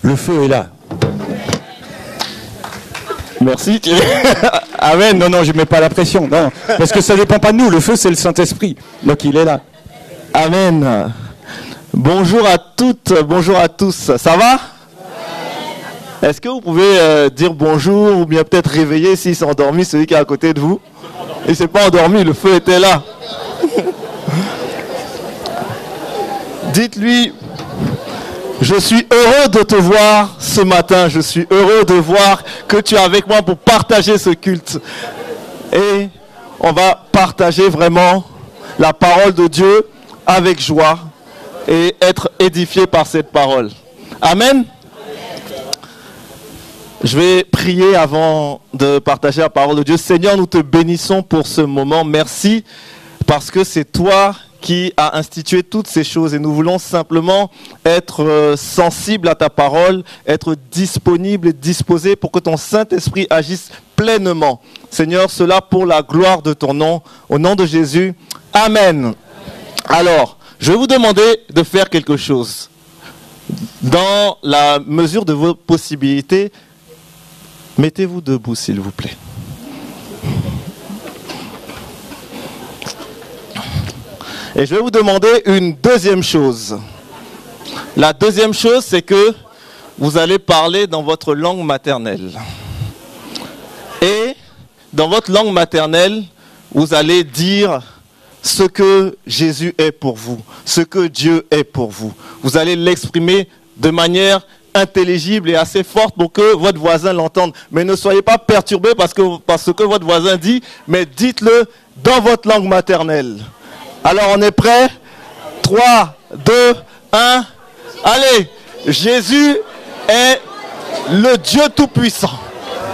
Le feu est là. Merci. Amen. Non, je ne mets pas la pression. Non, parce que ça ne dépend pas de nous. Le feu, c'est le Saint-Esprit. Donc, il est là. Amen. Bonjour à toutes, bonjour à tous. Ça va? Est-ce que vous pouvez dire bonjour ou bien peut-être réveiller s'il s'est endormi, celui qui est à côté de vous? Il ne s'est pas endormi, le feu était là. Dites-lui, je suis heureux de te voir ce matin. Je suis heureux de voir que tu es avec moi pour partager ce culte. Et on va partager vraiment la parole de Dieu avec joie et être édifié par cette parole. Amen. Je vais prier avant de partager la parole de Dieu. Seigneur, nous te bénissons pour ce moment. Merci parce que c'est toi qui as institué toutes ces choses et nous voulons simplement être sensibles à ta parole, être disponibles et disposés pour que ton Saint-Esprit agisse pleinement. Seigneur, cela pour la gloire de ton nom. Au nom de Jésus. Amen. Alors, je vais vous demander de faire quelque chose. Dans la mesure de vos possibilités, mettez-vous debout, s'il vous plaît. Et je vais vous demander une deuxième chose. La deuxième chose, c'est que vous allez parler dans votre langue maternelle. Et dans votre langue maternelle, vous allez dire ce que Jésus est pour vous, ce que Dieu est pour vous. Vous allez l'exprimer de manière intelligible et assez forte pour que votre voisin l'entende. Mais ne soyez pas perturbés parce que votre voisin dit, mais dites-le dans votre langue maternelle. Alors on est prêt? 3, 2, 1. Allez, Jésus est le Dieu Tout-Puissant.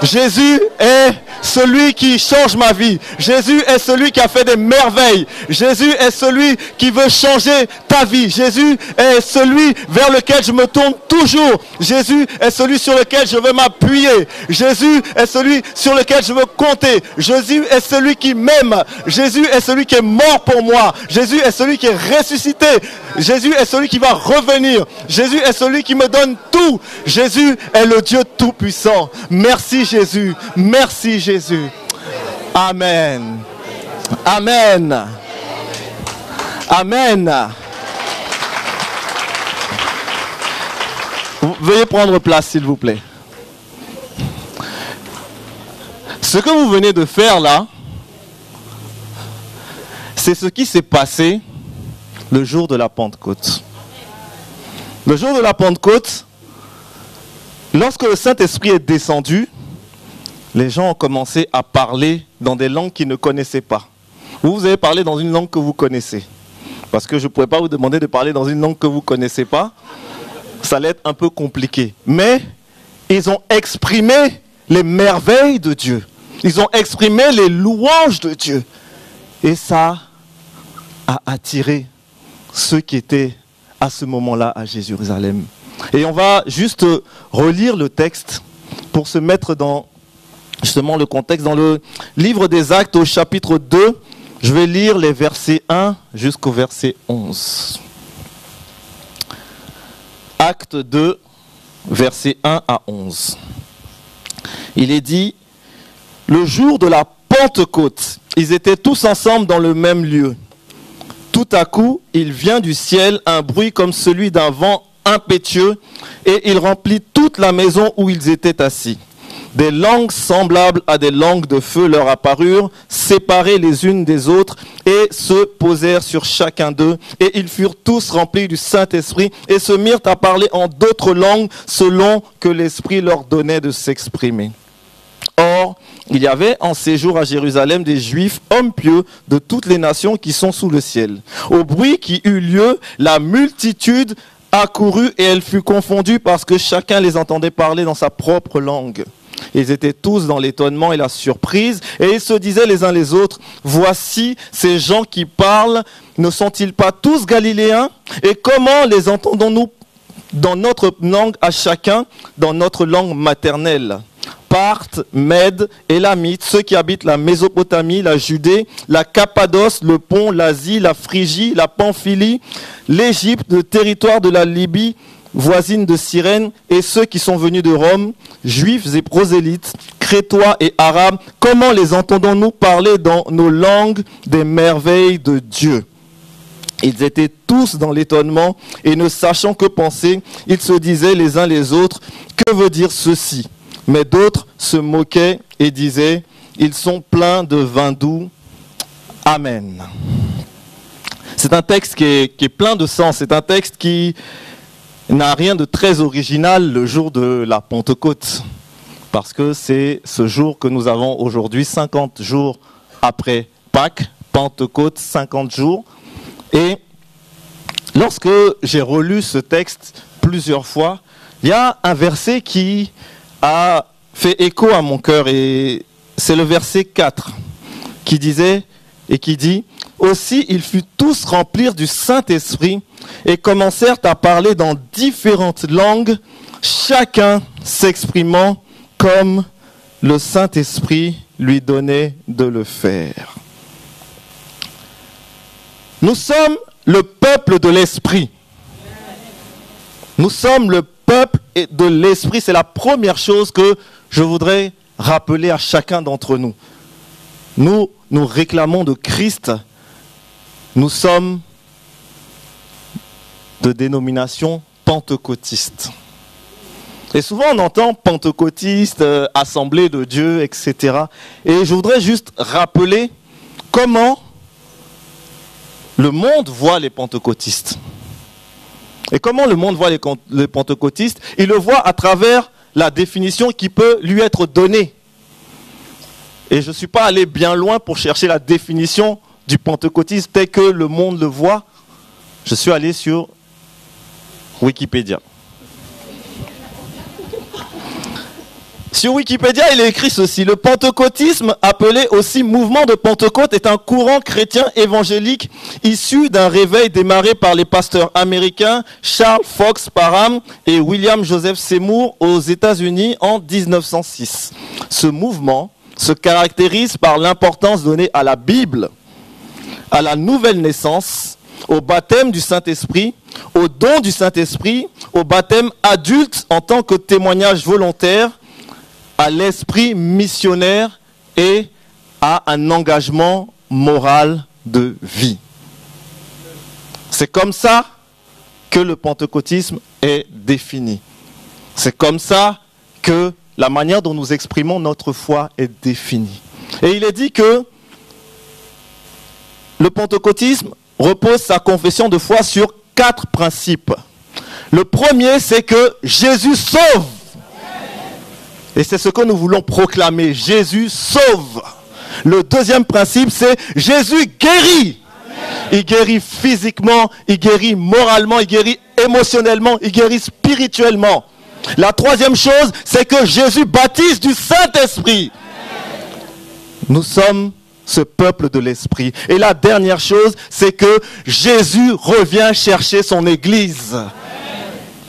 Jésus est celui qui change ma vie. Jésus est celui qui a fait des merveilles. Jésus est celui qui veut changer ta vie. Jésus est celui vers lequel je me tourne toujours. Jésus est celui sur lequel je veux m'appuyer. Jésus est celui sur lequel je veux compter. Jésus est celui qui m'aime. Jésus est celui qui est mort pour moi. Jésus est celui qui est ressuscité. Jésus est celui qui va revenir. Jésus est celui qui me donne tout. Jésus est le Dieu Tout-Puissant. Merci Jésus. Merci Jésus. Amen. Amen. Amen. Veuillez prendre place, s'il vous plaît. Ce que vous venez de faire là, c'est ce qui s'est passé le jour de la Pentecôte. Le jour de la Pentecôte, lorsque le Saint-Esprit est descendu, les gens ont commencé à parler dans des langues qu'ils ne connaissaient pas. Vous avez parlé dans une langue que vous connaissez. Parce que je ne pourrais pas vous demander de parler dans une langue que vous ne connaissez pas. Ça allait être un peu compliqué. Mais ils ont exprimé les merveilles de Dieu. Ils ont exprimé les louanges de Dieu. Et ça a attiré ceux qui étaient à ce moment-là à Jérusalem. Et on va juste relire le texte pour se mettre dans justement le contexte. Dans le livre des Actes au chapitre 2, je vais lire les versets 1 jusqu'au verset 11. Acte 2, versets 1 à 11. Il est dit, le jour de la Pentecôte, ils étaient tous ensemble dans le même lieu. Tout à coup, il vient du ciel un bruit comme celui d'un vent impétueux et il remplit toute la maison où ils étaient assis. Des langues semblables à des langues de feu leur apparurent, séparées les unes des autres, et se posèrent sur chacun d'eux. Et ils furent tous remplis du Saint-Esprit, et se mirent à parler en d'autres langues, selon que l'Esprit leur donnait de s'exprimer. Or, il y avait en séjour à Jérusalem des Juifs, hommes pieux, de toutes les nations qui sont sous le ciel. Au bruit qui eut lieu, la multitude accourut, et elle fut confondue, parce que chacun les entendait parler dans sa propre langue. Ils étaient tous dans l'étonnement et la surprise, et ils se disaient les uns les autres, voici ces gens qui parlent, ne sont-ils pas tous galiléens? Et comment les entendons-nous dans notre langue à chacun, dans notre langue maternelle? Parthes, Mèdes, Élamites, ceux qui habitent la Mésopotamie, la Judée, la Cappadoce, le Pont, l'Asie, la Phrygie, la Pamphylie, l'Égypte, le territoire de la Libye, voisine de Cyrène et ceux qui sont venus de Rome, juifs et prosélytes, crétois et arabes, comment les entendons-nous parler dans nos langues des merveilles de Dieu? Ils étaient tous dans l'étonnement et ne sachant que penser, ils se disaient les uns les autres, que veut dire ceci? Mais d'autres se moquaient et disaient, ils sont pleins de vin doux. Amen. C'est un texte qui est plein de sens, c'est un texte qui n'a rien de très original le jour de la Pentecôte, parce que c'est ce jour que nous avons aujourd'hui, 50 jours après Pâques, Pentecôte, 50 jours. Et lorsque j'ai relu ce texte plusieurs fois, il y a un verset qui a fait écho à mon cœur, et c'est le verset 4 qui disait et qui dit « Aussi ils furent tous remplis du Saint-Esprit et commencèrent à parler dans différentes langues, chacun s'exprimant comme le Saint-Esprit lui donnait de le faire. » Nous sommes le peuple de l'Esprit. Nous sommes le peuple de l'Esprit. C'est la première chose que je voudrais rappeler à chacun d'entre nous. Nous réclamons de Christ. Nous sommes de dénomination pentecôtiste. Et souvent on entend pentecôtiste, assemblée de Dieu, etc. Et je voudrais juste rappeler comment le monde voit les pentecôtistes. Et comment le monde voit les pentecôtistes? Il le voit à travers la définition qui peut lui être donnée. Et je ne suis pas allé bien loin pour chercher la définition du pentecôtisme tel que le monde le voit. Je suis allé sur Wikipédia. Sur Wikipédia, il est écrit ceci. Le pentecôtisme, appelé aussi mouvement de Pentecôte, est un courant chrétien évangélique issu d'un réveil démarré par les pasteurs américains Charles Fox Parham et William Joseph Seymour aux États-Unis en 1906. Ce mouvement se caractérise par l'importance donnée à la Bible, à la nouvelle naissance, au baptême du Saint-Esprit, au don du Saint-Esprit, au baptême adulte en tant que témoignage volontaire, à l'esprit missionnaire et à un engagement moral de vie. C'est comme ça que le pentecôtisme est défini. C'est comme ça que la manière dont nous exprimons notre foi est définie. Et il est dit que le pentecôtisme repose sa confession de foi sur 4 principes. Le premier, c'est que Jésus sauve. Et c'est ce que nous voulons proclamer. Jésus sauve. Le deuxième principe, c'est Jésus guérit. Il guérit physiquement, il guérit moralement, il guérit émotionnellement, il guérit spirituellement. La troisième chose, c'est que Jésus baptise du Saint-Esprit. Nous sommes ce peuple de l'Esprit. Et la dernière chose, c'est que Jésus revient chercher son Église.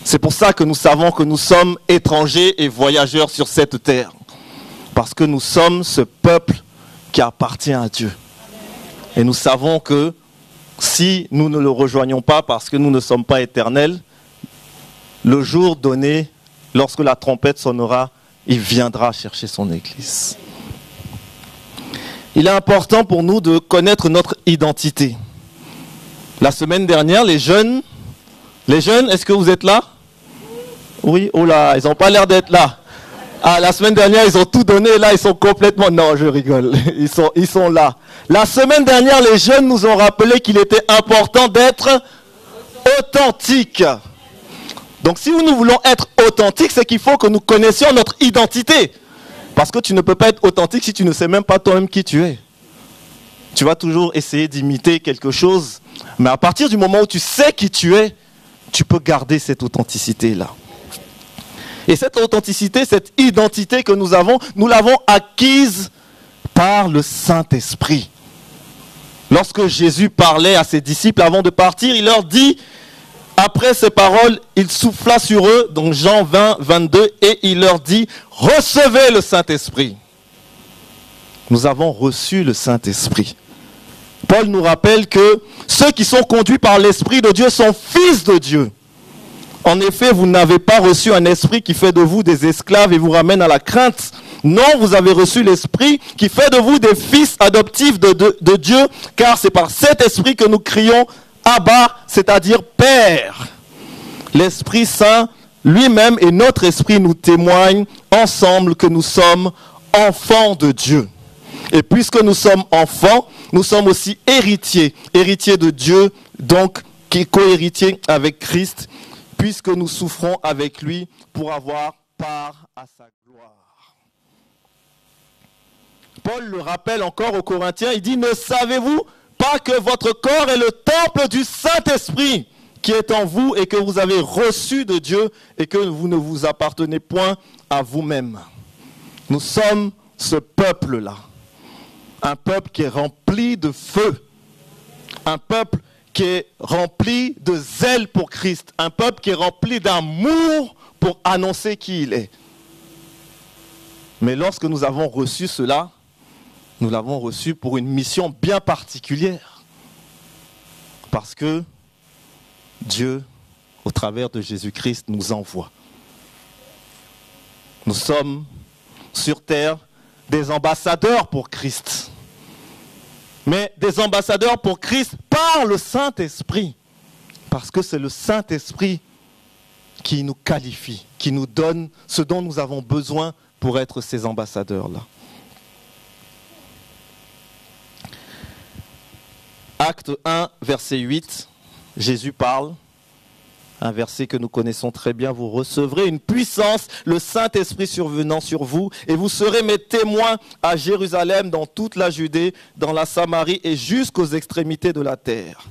C'est pour ça que nous savons que nous sommes étrangers et voyageurs sur cette terre. Parce que nous sommes ce peuple qui appartient à Dieu. Et nous savons que si nous ne le rejoignons pas parce que nous ne sommes pas éternels, le jour donné, lorsque la trompette sonnera, il viendra chercher son Église. Il est important pour nous de connaître notre identité. La semaine dernière, les jeunes, est-ce que vous êtes là? Oui, oh là, ils n'ont pas l'air d'être là. Ah, la semaine dernière, ils ont tout donné, là, ils sont complètement... Non, je rigole, ils sont là. La semaine dernière, les jeunes nous ont rappelé qu'il était important d'être authentique. Donc, si nous voulons être authentiques, c'est qu'il faut que nous connaissions notre identité. Parce que tu ne peux pas être authentique si tu ne sais même pas toi-même qui tu es. Tu vas toujours essayer d'imiter quelque chose. Mais à partir du moment où tu sais qui tu es, tu peux garder cette authenticité-là. Et cette authenticité, cette identité que nous l'avons acquise par le Saint-Esprit. Lorsque Jésus parlait à ses disciples avant de partir, il leur dit, après ces paroles, il souffla sur eux, donc Jean 20, 22, et il leur dit, recevez le Saint-Esprit. Nous avons reçu le Saint-Esprit. Paul nous rappelle que ceux qui sont conduits par l'Esprit de Dieu sont fils de Dieu. En effet, vous n'avez pas reçu un esprit qui fait de vous des esclaves et vous ramène à la crainte. Non, vous avez reçu l'esprit qui fait de vous des fils adoptifs de Dieu, car c'est par cet esprit que nous crions Abba, c'est-à-dire Père. L'Esprit Saint lui-même et notre esprit nous témoignent ensemble que nous sommes enfants de Dieu. Et puisque nous sommes enfants, nous sommes aussi héritiers, héritiers de Dieu, donc qui est co-héritier avec Christ, puisque nous souffrons avec lui pour avoir part à sa gloire. Paul le rappelle encore aux Corinthiens, il dit « Ne savez-vous pas que votre corps est le temple du Saint-Esprit qui est en vous et que vous avez reçu de Dieu et que vous ne vous appartenez point à vous-même. » Nous sommes ce peuple-là, un peuple qui est rempli de feu, un peuple qui est rempli de zèle pour Christ, un peuple qui est rempli d'amour pour annoncer qui il est. Mais lorsque nous avons reçu cela, nous l'avons reçu pour une mission bien particulière. Parce que Dieu, au travers de Jésus-Christ, nous envoie. Nous sommes sur terre des ambassadeurs pour Christ. Mais des ambassadeurs pour Christ par le Saint-Esprit. Parce que c'est le Saint-Esprit qui nous qualifie, qui nous donne ce dont nous avons besoin pour être ces ambassadeurs-là. Acte 1, verset 8, Jésus parle, un verset que nous connaissons très bien. Vous recevrez une puissance, le Saint-Esprit survenant sur vous, et vous serez mes témoins à Jérusalem, dans toute la Judée, dans la Samarie et jusqu'aux extrémités de la terre.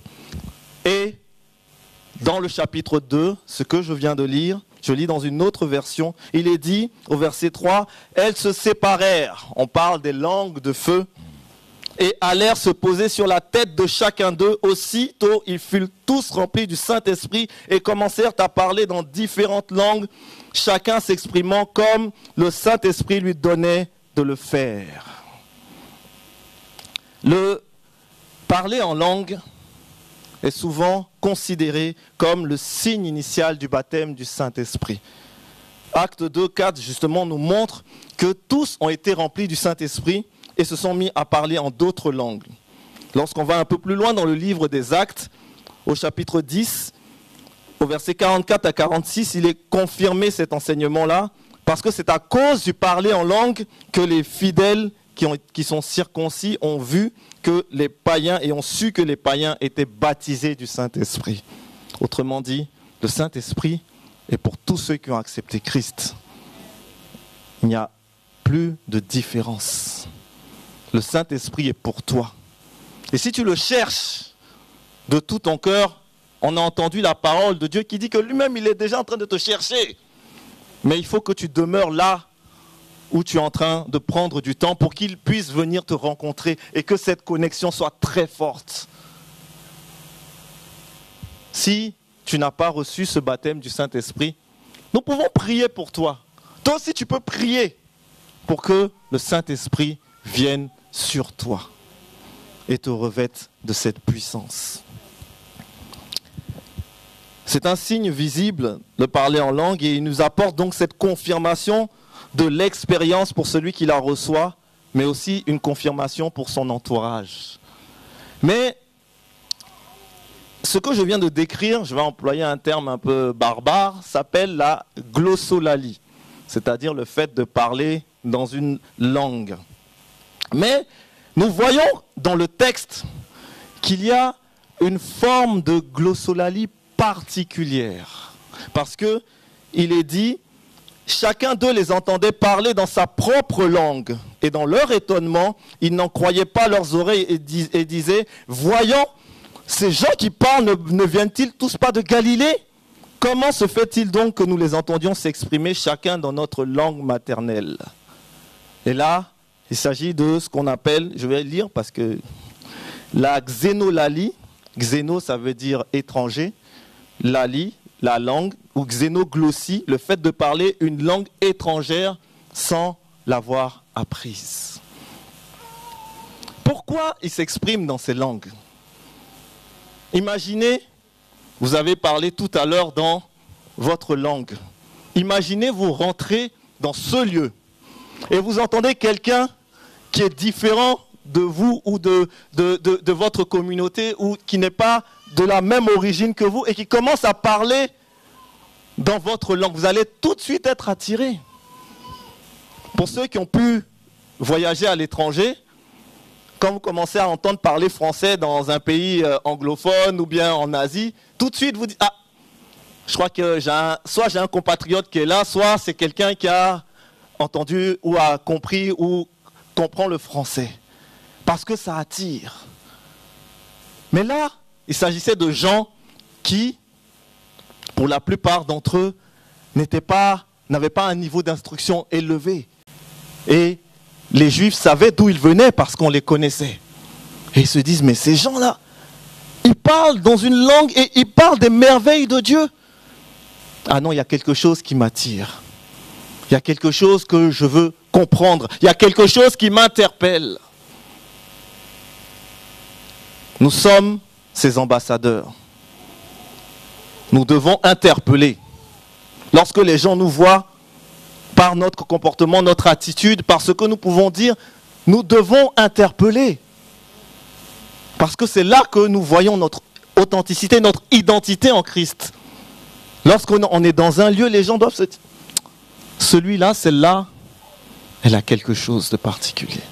Et dans le chapitre 2, ce que je viens de lire, je lis dans une autre version, il est dit au verset 3, « Elles se séparèrent », on parle des langues de feu, et allèrent se poser sur la tête de chacun d'eux. Aussitôt, ils furent tous remplis du Saint-Esprit et commencèrent à parler dans différentes langues, chacun s'exprimant comme le Saint-Esprit lui donnait de le faire. Le parler en langue est souvent considéré comme le signe initial du baptême du Saint-Esprit. Acte 2, 4, justement, nous montre que tous ont été remplis du Saint-Esprit et se sont mis à parler en d'autres langues. Lorsqu'on va un peu plus loin dans le livre des Actes, au chapitre 10, au verset 44 à 46, il est confirmé cet enseignement-là, parce que c'est à cause du parler en langue que les fidèles qui sont circoncis ont vu que les païens et ont su que les païens étaient baptisés du Saint-Esprit. Autrement dit, le Saint-Esprit est pour tous ceux qui ont accepté Christ. Il n'y a plus de différence. Le Saint-Esprit est pour toi. Et si tu le cherches de tout ton cœur, on a entendu la parole de Dieu qui dit que lui-même, il est déjà en train de te chercher. Mais il faut que tu demeures là où tu es en train de prendre du temps pour qu'il puisse venir te rencontrer et que cette connexion soit très forte. Si tu n'as pas reçu ce baptême du Saint-Esprit, nous pouvons prier pour toi. Toi aussi, tu peux prier pour que le Saint-Esprit vienne sur toi et te revête de cette puissance. C'est un signe visible, le parler en langue, et il nous apporte donc cette confirmation de l'expérience pour celui qui la reçoit, mais aussi une confirmation pour son entourage. Mais ce que je viens de décrire, je vais employer un terme un peu barbare, s'appelle la glossolalie, c'est-à-dire le fait de parler dans une langue. Mais nous voyons dans le texte qu'il y a une forme de glossolalie particulière. Parce que il est dit, chacun d'eux les entendait parler dans sa propre langue. Et dans leur étonnement, ils n'en croyaient pas leurs oreilles et disaient, voyons, ces gens qui parlent ne viennent-ils tous pas de Galilée? Comment se fait-il donc que nous les entendions s'exprimer chacun dans notre langue maternelle? Et là, il s'agit de ce qu'on appelle, je vais lire parce que la xénolalie, xéno ça veut dire étranger, lalie, la langue, ou xénoglossie, le fait de parler une langue étrangère sans l'avoir apprise. Pourquoi ils s'expriment dans ces langues? Imaginez, vous avez parlé tout à l'heure dans votre langue. Imaginez vous rentrer dans ce lieu et vous entendez quelqu'un qui est différent de vous ou de votre communauté ou qui n'est pas de la même origine que vous et qui commence à parler dans votre langue. Vous allez tout de suite être attiré. Pour ceux qui ont pu voyager à l'étranger, quand vous commencez à entendre parler français dans un pays anglophone ou bien en Asie, tout de suite vous dites « Ah, je crois que soit j'ai un compatriote qui est là, soit c'est quelqu'un qui a entendu ou a compris ou comprend le français. » Parce que ça attire. Mais là, il s'agissait de gens qui, pour la plupart d'entre eux, n'avaient pas un niveau d'instruction élevé. Et les Juifs savaient d'où ils venaient parce qu'on les connaissait. Et ils se disent, mais ces gens-là, ils parlent dans une langue et ils parlent des merveilles de Dieu. Ah non, il y a quelque chose qui m'attire. Il y a quelque chose que je veux comprendre. Il y a quelque chose qui m'interpelle. Nous sommes ces ambassadeurs. Nous devons interpeller. Lorsque les gens nous voient, par notre comportement, notre attitude, par ce que nous pouvons dire, nous devons interpeller. Parce que c'est là que nous voyons notre authenticité, notre identité en Christ. Lorsqu'on est dans un lieu, les gens doivent se dire, celui-là, celle-là, elle a quelque chose de particulier.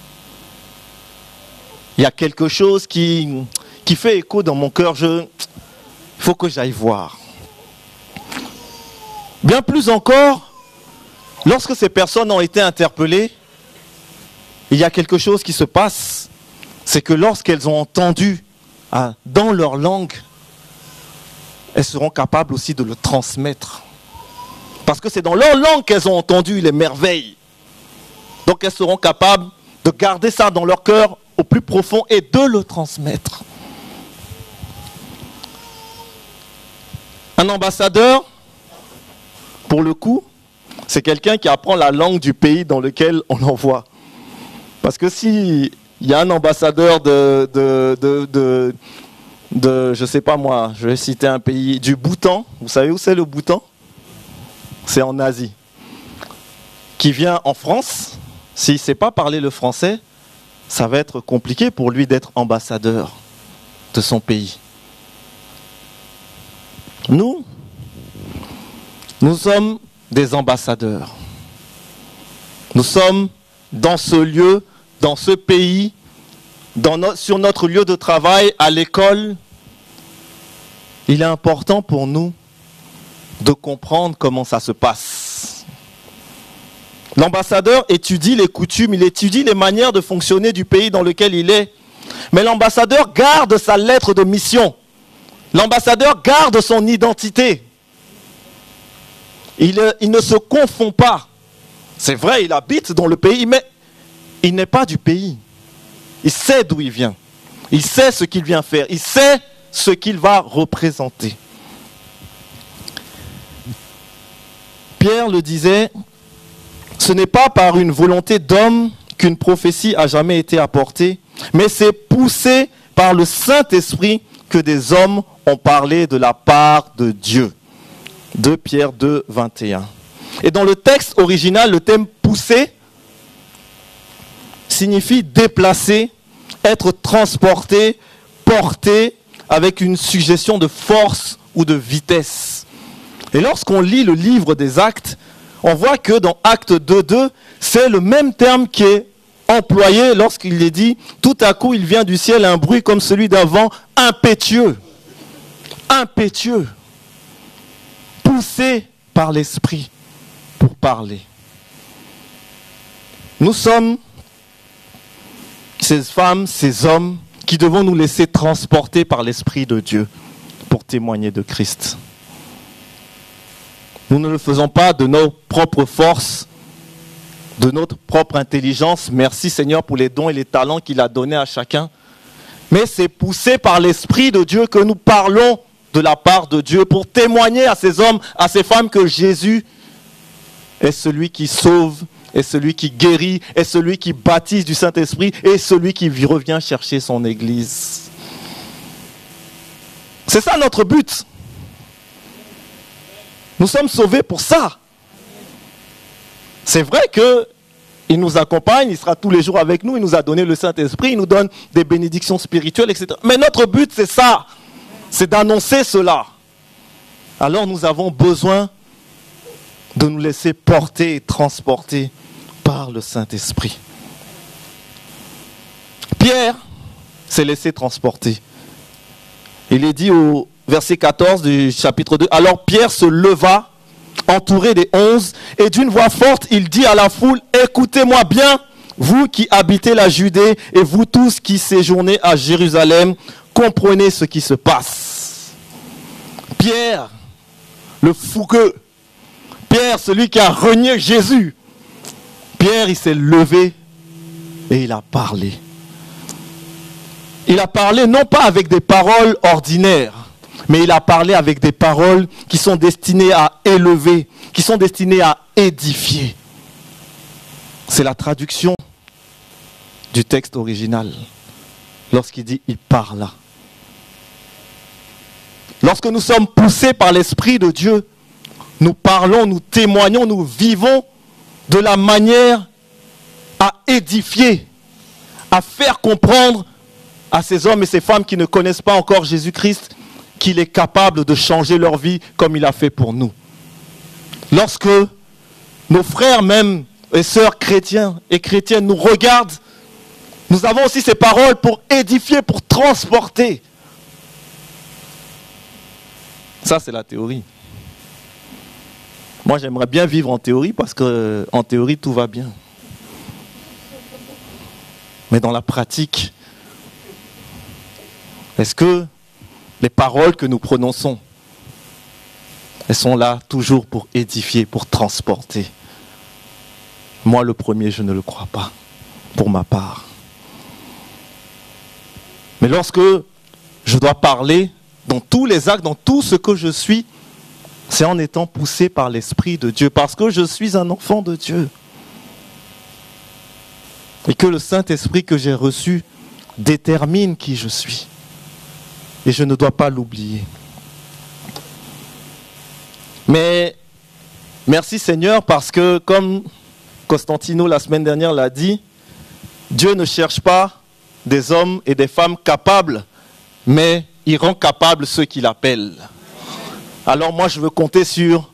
Il y a quelque chose qui fait écho dans mon cœur. Il faut que j'aille voir. Bien plus encore, lorsque ces personnes ont été interpellées, il y a quelque chose qui se passe. C'est que lorsqu'elles ont entendu dans leur langue, elles seront capables aussi de le transmettre. Parce que c'est dans leur langue qu'elles ont entendu les merveilles. Donc elles seront capables de garder ça dans leur cœur au plus profond et de le transmettre. Un ambassadeur, pour le coup, c'est quelqu'un qui apprend la langue du pays dans lequel on l'envoie. Parce que s'il y a un ambassadeur de je sais pas moi, je vais citer un pays, du Bhoutan, vous savez où c'est le Bhoutan ? C'est en Asie. Qui vient en France, s'il ne sait pas parler le français, ça va être compliqué pour lui d'être ambassadeur de son pays. Nous sommes des ambassadeurs. Nous sommes dans ce lieu, dans ce pays, sur notre lieu de travail, à l'école. Il est important pour nous de comprendre comment ça se passe. L'ambassadeur étudie les coutumes, il étudie les manières de fonctionner du pays dans lequel il est. Mais l'ambassadeur garde sa lettre de mission. L'ambassadeur garde son identité. Il ne se confond pas. C'est vrai, il habite dans le pays, mais il n'est pas du pays. Il sait d'où il vient. Il sait ce qu'il vient faire. Il sait ce qu'il va représenter. Pierre le disait, ce n'est pas par une volonté d'homme qu'une prophétie a jamais été apportée, mais c'est poussé par le Saint-Esprit que des hommes ont parlé de la part de Dieu. 2 Pierre 2, 21. Et dans le texte original, le terme « pousser » signifie déplacer, être transporté, porté, avec une suggestion de force ou de vitesse. Et lorsqu'on lit le livre des Actes, on voit que dans Actes 2.2, c'est le même terme qui est employé lorsqu'il est dit « Tout à coup, il vient du ciel un bruit comme celui d'un vent impétueux. » Impétueux. Poussé par l'Esprit pour parler. Nous sommes ces femmes, ces hommes qui devons nous laisser transporter par l'Esprit de Dieu pour témoigner de Christ. Nous ne le faisons pas de nos propres forces, de notre propre intelligence. Merci Seigneur pour les dons et les talents qu'il a donnés à chacun. Mais c'est poussé par l'Esprit de Dieu que nous parlons de la part de Dieu pour témoigner à ces hommes, à ces femmes que Jésus est celui qui sauve, est celui qui guérit, est celui qui baptise du Saint-Esprit et celui qui revient chercher son Église. C'est ça notre but. Nous sommes sauvés pour ça. C'est vrai qu'il nous accompagne, il sera tous les jours avec nous, il nous a donné le Saint-Esprit, il nous donne des bénédictions spirituelles, etc. Mais notre but, c'est ça, c'est d'annoncer cela. Alors nous avons besoin de nous laisser porter et transporter par le Saint-Esprit. Pierre s'est laissé transporter. Il est dit au verset 14 du chapitre 2, « Alors Pierre se leva, entouré des 11, et d'une voix forte, il dit à la foule, « Écoutez-moi bien, vous qui habitez la Judée, et vous tous qui séjournez à Jérusalem, comprenez ce qui se passe. » Pierre, le fougueux, Pierre, celui qui a renié Jésus, Pierre, il s'est levé et il a parlé. Il a parlé non pas avec des paroles ordinaires, mais il a parlé avec des paroles qui sont destinées à élever, qui sont destinées à édifier. C'est la traduction du texte original. Lorsqu'il dit « il parla ». Lorsque nous sommes poussés par l'Esprit de Dieu, nous parlons, nous témoignons, nous vivons de la manière à édifier, à faire comprendre à ces hommes et ces femmes qui ne connaissent pas encore Jésus-Christ qu'il est capable de changer leur vie comme il a fait pour nous. Lorsque nos frères même et sœurs chrétiens et chrétiennes nous regardent, nous avons aussi ces paroles pour édifier, pour transporter. Ça, c'est la théorie. Moi, j'aimerais bien vivre en théorie parce qu'en théorie, tout va bien. Mais dans la pratique, est-ce que les paroles que nous prononçons, elles sont là toujours pour édifier, pour transporter? Moi, le premier, je ne le crois pas, pour ma part. Mais lorsque je dois parler dans tous les actes, dans tout ce que je suis, c'est en étant poussé par l'Esprit de Dieu, parce que je suis un enfant de Dieu. Et que le Saint-Esprit que j'ai reçu détermine qui je suis. Et je ne dois pas l'oublier. Mais merci Seigneur, parce que comme Constantino la semaine dernière l'a dit, Dieu ne cherche pas des hommes et des femmes capables, mais il rend capables ceux qu'il appelle. Alors moi je veux compter sur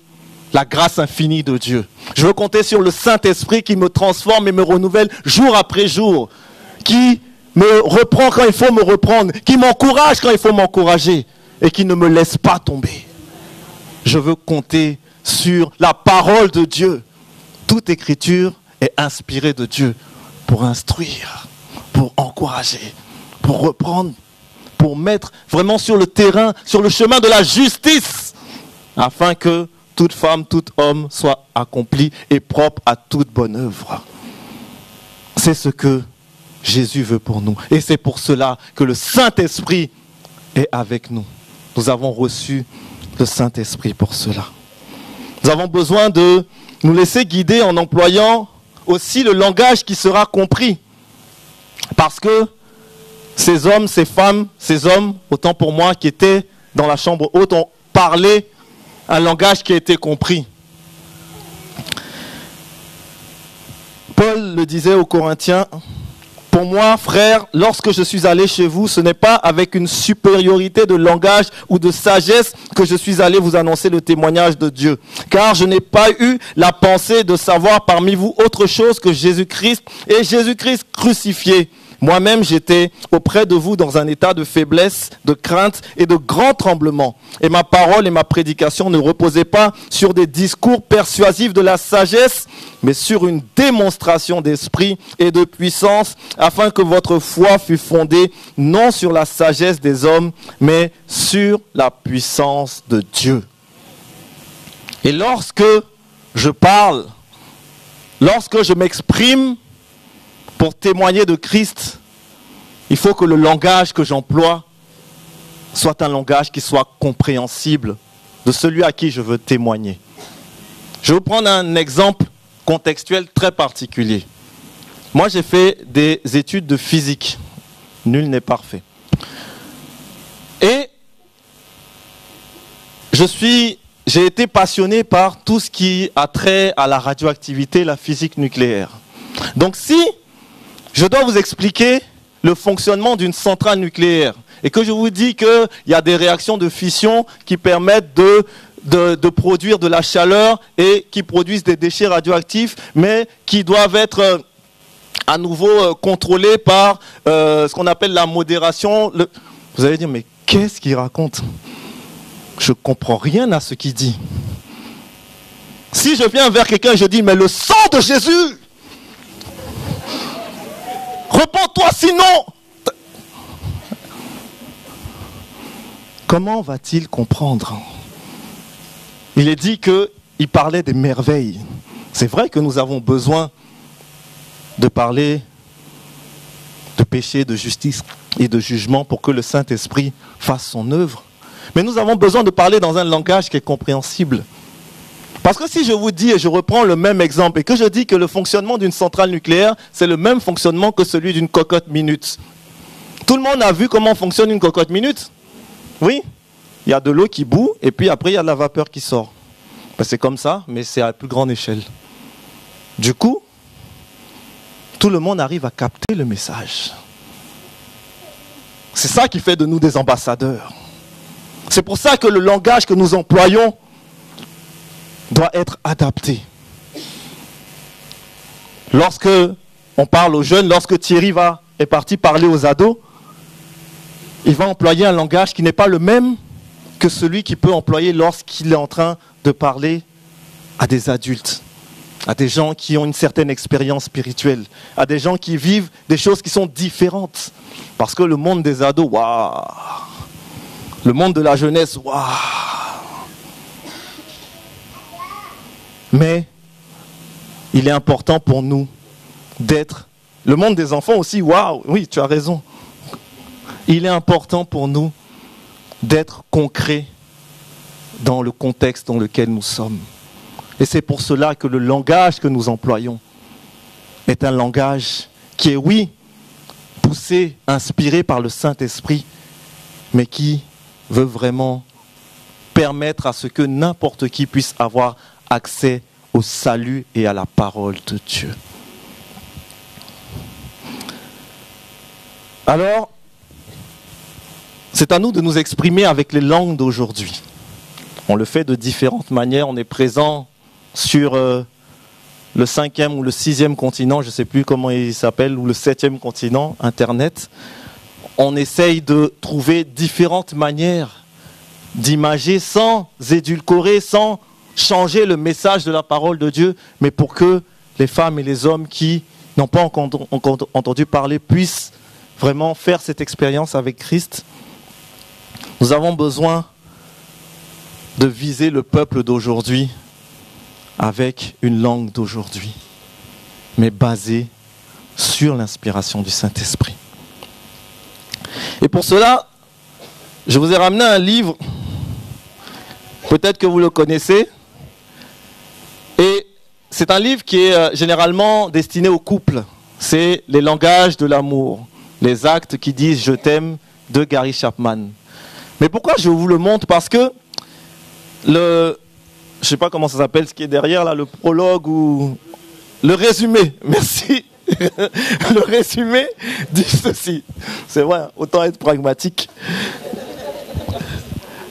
la grâce infinie de Dieu. Je veux compter sur le Saint-Esprit qui me transforme et me renouvelle jour après jour, qui me reprend quand il faut me reprendre, qui m'encourage quand il faut m'encourager et qui ne me laisse pas tomber. Je veux compter sur la parole de Dieu. Toute écriture est inspirée de Dieu pour instruire, pour encourager, pour reprendre, pour mettre vraiment sur le terrain, sur le chemin de la justice, afin que toute femme, tout homme soit accompli et propre à toute bonne œuvre. C'est ce que Jésus veut pour nous. Et c'est pour cela que le Saint-Esprit est avec nous. Nous avons reçu le Saint-Esprit pour cela. Nous avons besoin de nous laisser guider en employant aussi le langage qui sera compris. Parce que ces hommes, ces femmes, ces hommes, autant pour moi qui étaient dans la chambre haute, ont parlé un langage qui a été compris. Paul le disait aux Corinthiens, « Pour moi, frères, lorsque je suis allé chez vous, ce n'est pas avec une supériorité de langage ou de sagesse que je suis allé vous annoncer le témoignage de Dieu. Car je n'ai pas eu la pensée de savoir parmi vous autre chose que Jésus-Christ et Jésus-Christ crucifié. Moi-même, j'étais auprès de vous dans un état de faiblesse, de crainte et de grand tremblement. Et ma parole et ma prédication ne reposaient pas sur des discours persuasifs de la sagesse, mais sur une démonstration d'esprit et de puissance, afin que votre foi fût fondée non sur la sagesse des hommes, mais sur la puissance de Dieu. » Et lorsque je parle, lorsque je m'exprime, pour témoigner de Christ, il faut que le langage que j'emploie soit un langage qui soit compréhensible de celui à qui je veux témoigner. Je vais vous prendre un exemple contextuel très particulier. Moi, j'ai fait des études de physique. Nul n'est parfait. Et je suis j'ai été passionné par tout ce qui a trait à la radioactivité, la physique nucléaire. Donc si je dois vous expliquer le fonctionnement d'une centrale nucléaire et que je vous dis qu'il y a des réactions de fission qui permettent de produire de la chaleur et qui produisent des déchets radioactifs, mais qui doivent être à nouveau contrôlés par ce qu'on appelle la modération. Vous allez dire, mais qu'est-ce qu'il raconte ? Je ne comprends rien à ce qu'il dit. Si je viens vers quelqu'un et je dis, mais le sang de Jésus, repens-toi sinon. Comment va-t-il comprendre ? Il est dit qu'il parlait des merveilles. C'est vrai que nous avons besoin de parler de péché, de justice et de jugement pour que le Saint-Esprit fasse son œuvre. Mais nous avons besoin de parler dans un langage qui est compréhensible. Parce que si je vous dis, et je reprends le même exemple, et que je dis que le fonctionnement d'une centrale nucléaire, c'est le même fonctionnement que celui d'une cocotte minute. Tout le monde a vu comment fonctionne une cocotte minute ? Oui ? Il y a de l'eau qui bout, et puis après il y a de la vapeur qui sort. Ben, c'est comme ça, mais c'est à plus grande échelle. Du coup, tout le monde arrive à capter le message. C'est ça qui fait de nous des ambassadeurs. C'est pour ça que le langage que nous employons doit être adapté. Lorsque on parle aux jeunes, lorsque Thierry est parti parler aux ados, il va employer un langage qui n'est pas le même que celui qu'il peut employer lorsqu'il est en train de parler à des adultes, à des gens qui ont une certaine expérience spirituelle, à des gens qui vivent des choses qui sont différentes. Parce que le monde des ados, waouh! Le monde de la jeunesse, waouh! Mais il est important pour nous d'être... Le monde des enfants aussi, waouh! Oui, tu as raison. Il est important pour nous d'être concrets dans le contexte dans lequel nous sommes. Et c'est pour cela que le langage que nous employons est un langage qui est, oui, poussé, inspiré par le Saint-Esprit, mais qui veut vraiment permettre à ce que n'importe qui puisse avoir accès au salut et à la parole de Dieu. Alors, c'est à nous de nous exprimer avec les langues d'aujourd'hui. On le fait de différentes manières. On est présent sur le 5e ou le 6e continent, je ne sais plus comment il s'appelle, ou le 7e continent, Internet. On essaye de trouver différentes manières d'imager sans édulcorer, sans changer le message de la parole de Dieu, mais pour que les femmes et les hommes qui n'ont pas entendu parler puissent vraiment faire cette expérience avec Christ. Nous avons besoin de viser le peuple d'aujourd'hui avec une langue d'aujourd'hui, mais basée sur l'inspiration du Saint-Esprit. Et pour cela, je vous ai ramené un livre, peut-être que vous le connaissez, et c'est un livre qui est généralement destiné aux couples. C'est Les langages de l'amour, les actes qui disent « je t'aime » de Gary Chapman. Mais pourquoi je vous le montre ? Parce que je ne sais pas comment ça s'appelle, ce qui est derrière, là, le prologue ou le résumé, merci. Le résumé dit ceci. C'est vrai, autant être pragmatique.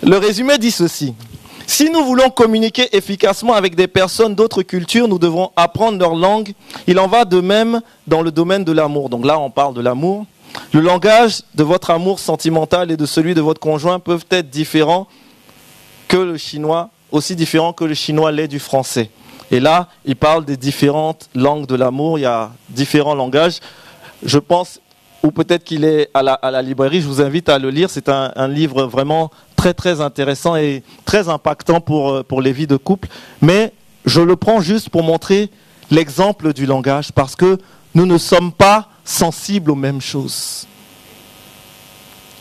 Le résumé dit ceci. Si nous voulons communiquer efficacement avec des personnes d'autres cultures, nous devrons apprendre leur langue. Il en va de même dans le domaine de l'amour. Donc là, on parle de l'amour. Le langage de votre amour sentimental et de celui de votre conjoint peuvent être différents que le chinois, aussi différents que le chinois l'est du français. Et là, il parle des différentes langues de l'amour. Il y a différents langages. Je pense, ou peut-être qu'il est à la librairie, je vous invite à le lire. C'est un livre vraiment très très intéressant et très impactant pour les vies de couple. Mais je le prends juste pour montrer l'exemple du langage, parce que nous ne sommes pas sensibles aux mêmes choses.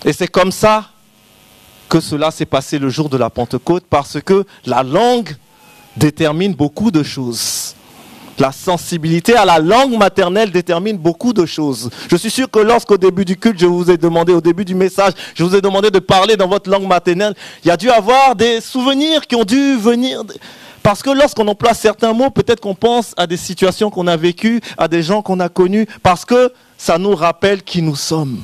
Et c'est comme ça que cela s'est passé le jour de la Pentecôte, parce que la langue détermine beaucoup de choses. La sensibilité à la langue maternelle détermine beaucoup de choses. Je suis sûr que lorsqu'au début du culte, je vous ai demandé, au début du message, je vous ai demandé de parler dans votre langue maternelle, il y a dû avoir des souvenirs qui ont dû venir. Parce que lorsqu'on emploie certains mots, peut-être qu'on pense à des situations qu'on a vécues, à des gens qu'on a connus, parce que ça nous rappelle qui nous sommes.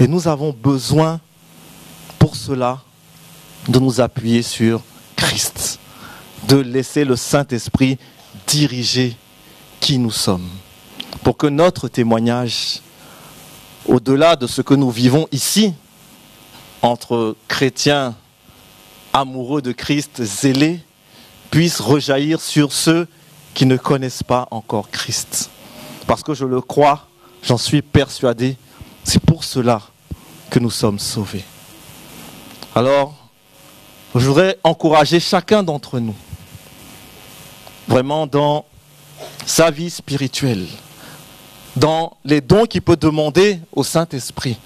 Et nous avons besoin, pour cela, de nous appuyer sur Christ, de laisser le Saint-Esprit diriger qui nous sommes, pour que notre témoignage, au-delà de ce que nous vivons ici, entre chrétiens amoureux de Christ, zélés, puisse rejaillir sur ceux qui ne connaissent pas encore Christ. Parce que je le crois, j'en suis persuadé, c'est pour cela que nous sommes sauvés. Alors, je voudrais encourager chacun d'entre nous, vraiment dans sa vie spirituelle, dans les dons qu'il peut demander au Saint-Esprit,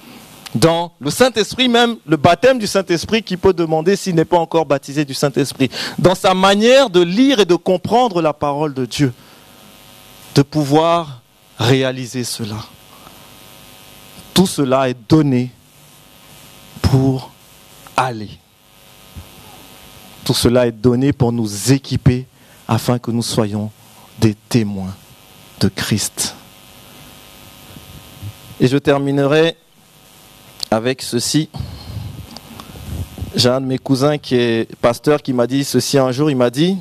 dans le Saint-Esprit même, le baptême du Saint-Esprit qu'il peut demander s'il n'est pas encore baptisé du Saint-Esprit, dans sa manière de lire et de comprendre la parole de Dieu, de pouvoir réaliser cela. Tout cela est donné pour aller. Tout cela est donné pour nous équiper afin que nous soyons des témoins de Christ. Et je terminerai avec ceci. J'ai un de mes cousins qui est pasteur qui m'a dit ceci un jour. Il m'a dit,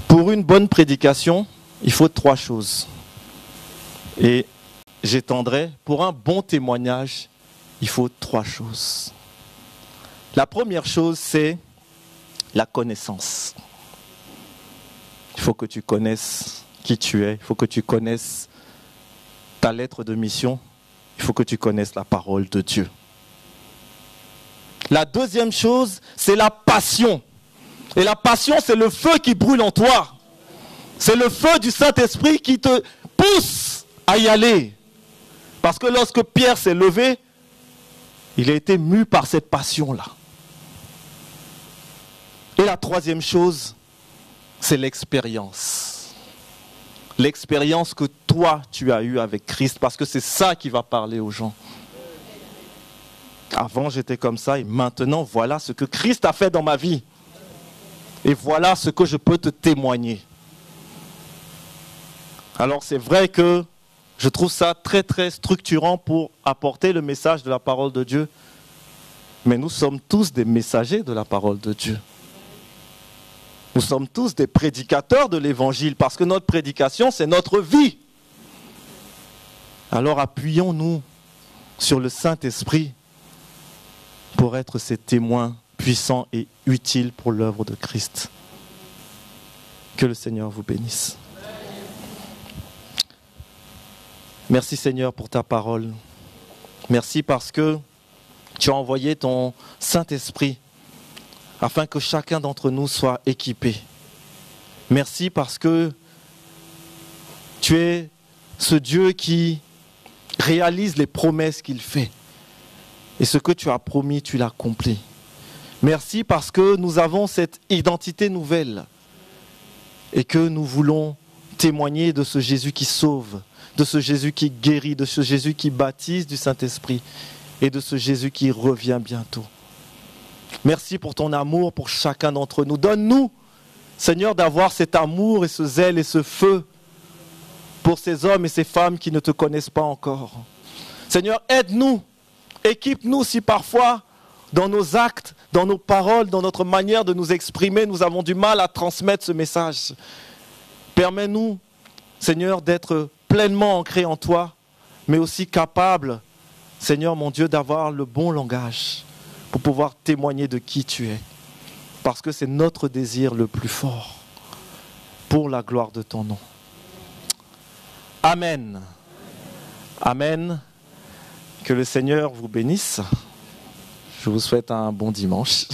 pour une bonne prédication, il faut 3 choses. Et j'étendrai, pour un bon témoignage, il faut 3 choses. La première chose, c'est la connaissance. Il faut que tu connaisses qui tu es. Il faut que tu connaisses ta lettre de mission. Il faut que tu connaisses la parole de Dieu. La deuxième chose, c'est la passion. Et la passion, c'est le feu qui brûle en toi. C'est le feu du Saint-Esprit qui te pousse à y aller. Parce que lorsque Pierre s'est levé, il a été mu par cette passion-là. Et la troisième chose, c'est l'expérience. L'expérience que toi, tu as eue avec Christ, parce que c'est ça qui va parler aux gens. Avant, j'étais comme ça, et maintenant, voilà ce que Christ a fait dans ma vie. Et voilà ce que je peux te témoigner. Alors, c'est vrai que je trouve ça très, très structurant pour apporter le message de la parole de Dieu. Mais nous sommes tous des messagers de la parole de Dieu. Nous sommes tous des prédicateurs de l'évangile parce que notre prédication, c'est notre vie. Alors appuyons-nous sur le Saint-Esprit pour être ces témoins puissants et utiles pour l'œuvre de Christ. Que le Seigneur vous bénisse. Merci Seigneur pour ta parole. Merci parce que tu as envoyé ton Saint-Esprit afin que chacun d'entre nous soit équipé. Merci parce que tu es ce Dieu qui réalise les promesses qu'il fait. Et ce que tu as promis, tu l'accomplis. Merci parce que nous avons cette identité nouvelle et que nous voulons témoigner de ce Jésus qui sauve, de ce Jésus qui guérit, de ce Jésus qui baptise du Saint-Esprit et de ce Jésus qui revient bientôt. Merci pour ton amour pour chacun d'entre nous. Donne-nous, Seigneur, d'avoir cet amour et ce zèle et ce feu pour ces hommes et ces femmes qui ne te connaissent pas encore. Seigneur, aide-nous, équipe-nous si parfois, dans nos actes, dans nos paroles, dans notre manière de nous exprimer, nous avons du mal à transmettre ce message. Permets-nous, Seigneur, d'être pleinement ancrés en toi, mais aussi capables, Seigneur mon Dieu, d'avoir le bon langage pour pouvoir témoigner de qui tu es. Parce que c'est notre désir le plus fort pour la gloire de ton nom. Amen. Amen. Que le Seigneur vous bénisse. Je vous souhaite un bon dimanche.